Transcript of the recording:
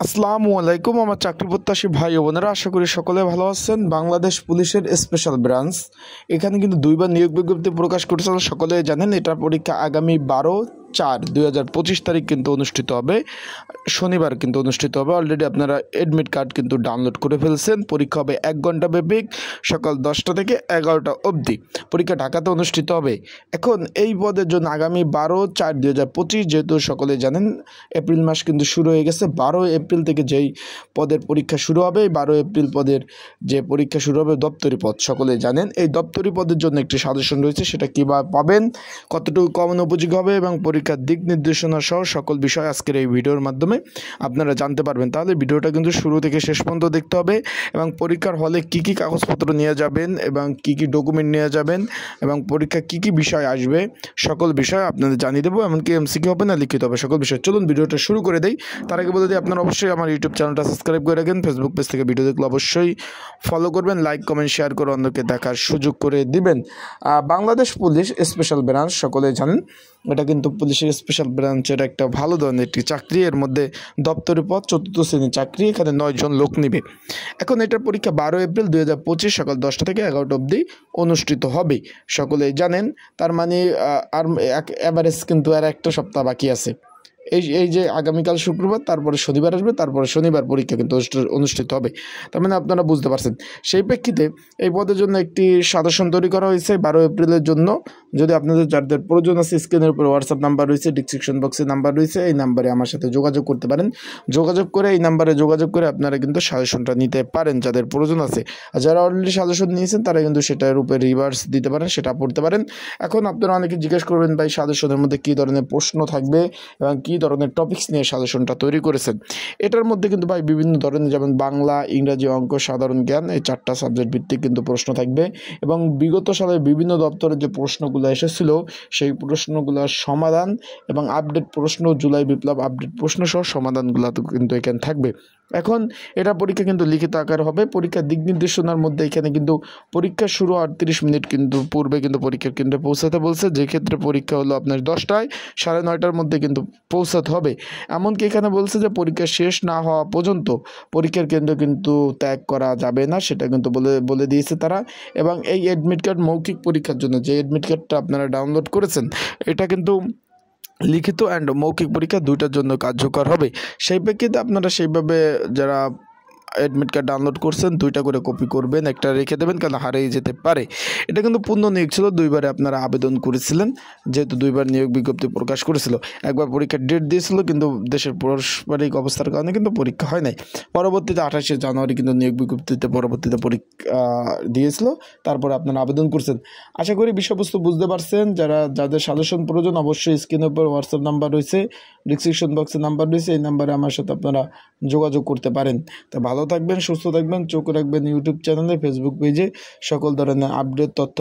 আসসালামু আলাইকুম আমার চাকরি প্রত্যাশী ভাই ও বোনেরা, আশা করি সকলে ভালো আছেন। বাংলাদেশ পুলিশের স্পেশাল ব্রাঞ্চ এখানে কিন্তু দুইবার নিয়োগ বিজ্ঞপ্তি প্রকাশ করেছিল, সকলে জানেন। এটার পরীক্ষা আগামী 12/4/2025 তারিখ কিন্তু অনুষ্ঠিত হবে, শনিবার কিন্তু অনুষ্ঠিত হবে। অলরেডি আপনারা অ্যাডমিট কার্ড কিন্তু ডাউনলোড করে ফেলছেন। পরীক্ষা হবে 1 ঘন্টা ব্যাপী, সকাল 10টা থেকে 11টা অবধি। পরীক্ষা ঢাকাতে অনুষ্ঠিত হবে। এখন এই পদের জন্য আগামী 12/4/2025, যেহেতু সকলে জানেন এপ্রিল মাস কিন্তু শুরু হয়ে গেছে, 12 এপ্রিল থেকে যেই পদের পরীক্ষা শুরু হবে, 12 এপ্রিল পদের যে পরীক্ষা শুরু হবে দপ্তরি পদ, সকলে জানেন। এই দপ্তরি পদের জন্য একটি সাজেশন রয়েছে, সেটা কীভাবে পাবেন, কতটুকু কমন উপযোগী হবে এবং পরীক্ষার দিক নির্দেশনা সহ সকল বিষয় আজকের এই ভিডিওর মাধ্যমে আপনারা জানতে পারবেন। তাহলে ভিডিওটা কিন্তু শুরু থেকে শেষ পর্যন্ত দেখতে হবে এবং পরীক্ষার হলে কী কী কাগজপত্র নিয়ে যাবেন এবং কী কী ডকুমেন্ট নিয়ে যাবেন এবং পরীক্ষা কী কী বিষয় আসবে সকল বিষয় আপনাদের জানিয়ে দেবো। এমনকি এমসিকিউ হবে না, লিখিত হবে, সকল বিষয়। চলুন ভিডিওটা শুরু করে দেই। তার আগে বলে দিই, আপনারা অবশ্যই আমার ইউটিউব চ্যানেলটা সাবস্ক্রাইব করে রাখেন। ফেসবুক পেজ থেকে ভিডিও দেখলে অবশ্যই ফলো করবেন, লাইক কমেন্ট শেয়ার করে অন্যকে দেখার সুযোগ করে দিবেন। বাংলাদেশ পুলিশ স্পেশাল ব্রাঞ্চ সকলে জানেন, এটা কিন্তু পুলিশের স্পেশাল ব্রাঞ্চের একটা ভালো ধরনের একটি চাকরি। এর মধ্যে দপ্তরি পদ 4র্থ শ্রেণীর চাকরি, এখানে 9 জন লোক নিবে। এখন এটার পরীক্ষা 12 এপ্রিল 2025 সকাল 10টা থেকে 11টা অবধি অনুষ্ঠিত হবে, সকলেই জানেন। তার মানে আর অ্যাভারেজ কিন্তু আর একটা সপ্তাহ বাকি আছে। এই যে আগামীকাল শুক্রবার, তারপরে শনিবার আসবে, তারপরে শনিবার পরীক্ষা কিন্তু অনুষ্ঠিত হবে। তার মানে আপনারা বুঝতে পারছেন। সেই প্রেক্ষিতে এই পদের জন্য একটি সাজেশন তৈরি করা হয়েছে 12 এপ্রিলের জন্য। যদি আপনাদের যাদের প্রয়োজন আছে, স্ক্রিনের উপর হোয়াটসঅ্যাপ নাম্বার রয়েছে, ডিসক্রিপশন বক্সে নাম্বার রয়েছে, এই নাম্বারে আমার সাথে যোগাযোগ করতে পারেন। যোগাযোগ করে এই নাম্বারে যোগাযোগ করে আপনারা কিন্তু সাজেশনটা নিতে পারেন যাদের প্রয়োজন আছে। আর যারা অলরেডি সাজেশন নিয়েছেন তারা কিন্তু সেটার উপরে রিভার্স দিতে পারেন, সেটা পড়তে পারেন। এখন আপনারা অনেকে জিজ্ঞেস করবেন, ভাই সাজেশনের মধ্যে কী ধরনের প্রশ্ন থাকবে এবং কী ধরনের টপিকস নিয়ে সাজেশনটা তৈরি করেছেন। এটার মধ্যে কিন্তু ভাই বিভিন্ন ধরনের, যেমন বাংলা, ইংরাজি, অঙ্ক, সাধারণ জ্ঞান, এই 4টা সাবজেক্ট ভিত্তিক কিন্তু প্রশ্ন থাকবে এবং বিগত সালে বিভিন্ন দপ্তরের যে প্রশ্নগুলো এসেছিল সেই প্রশ্নগুলোর সমাধান এবং আপডেট প্রশ্ন, জুলাই বিপ্লব আপডেট প্রশ্ন সহ সমাধানগুলো কিন্তু এখানে থাকবে। এখন এটা পরীক্ষা কিন্তু লিখিত আকার হবে। পরীক্ষার দিক নির্দেশনার মধ্যে এখানে কিন্তু পরীক্ষা শুরু 38 মিনিট কিন্তু পূর্বে কিন্তু পরীক্ষার কেন্দ্রে পৌঁছাতে বলছে, যে ক্ষেত্রে পরীক্ষা হলো আপনার 10টায়, 9:30টার মধ্যে কিন্তু পৌঁছাতে হবে। এমনকি এখানে বলছে যে পরীক্ষা শেষ না হওয়া পর্যন্ত পরীক্ষার কেন্দ্র কিন্তু ত্যাগ করা যাবে না, সেটা কিন্তু বলে দিয়েছে তারা। এবং এই অ্যাডমিট কার্ড মৌখিক পরীক্ষার জন্য যে অ্যাডমিট কার্ডটা আপনারা ডাউনলোড করেছেন, এটা কিন্তু লিখিত অ্যান্ড মৌখিক পরীক্ষা দুইটার জন্য কার্যকর হবে। সেই প্রেক্ষিতে আপনারা সেইভাবে যারা অ্যাডমিট কার্ড ডাউনলোড করছেন 2টা করে কপি করবেন, একটা রেখে দেবেন, কারণ হারিয়ে যেতে পারে। এটা কিন্তু পূর্ণ নিয়োগ ছিল, 2বারে আপনারা আবেদন করেছিলেন, যেহেতু 2বার নিয়োগ বিজ্ঞপ্তি প্রকাশ করেছিল। একবার পরীক্ষার ডেট দিয়েছিল, কিন্তু দেশের পারস্পরিক অবস্থার কারণে কিন্তু পরীক্ষা হয় নাই। পরবর্তীতে 28শে জানুয়ারি কিন্তু নিয়োগ বিজ্ঞপ্তিতে পরবর্তীতে পরীক্ষা দিয়েছিল, তারপরে আপনারা আবেদন করছেন। আশা করি বিষয়বস্তু বুঝতে পারছেন। যাদের সাজেশন প্রয়োজন অবশ্যই স্ক্রিনের উপর হোয়াটসঅ্যাপ নাম্বার রয়েছে, ডিসক্রিপশন বক্সে নাম্বার রয়েছে, এই নাম্বারে আমার সাথে আপনারা যোগাযোগ করতে পারেন। তো ভালো থাকবেন, সুস্থ থাকবেন, চোখ রাখবেন ইউটিউব চ্যানেলে, ফেসবুক পেজে সকল ধরনের আপডেট তথ্য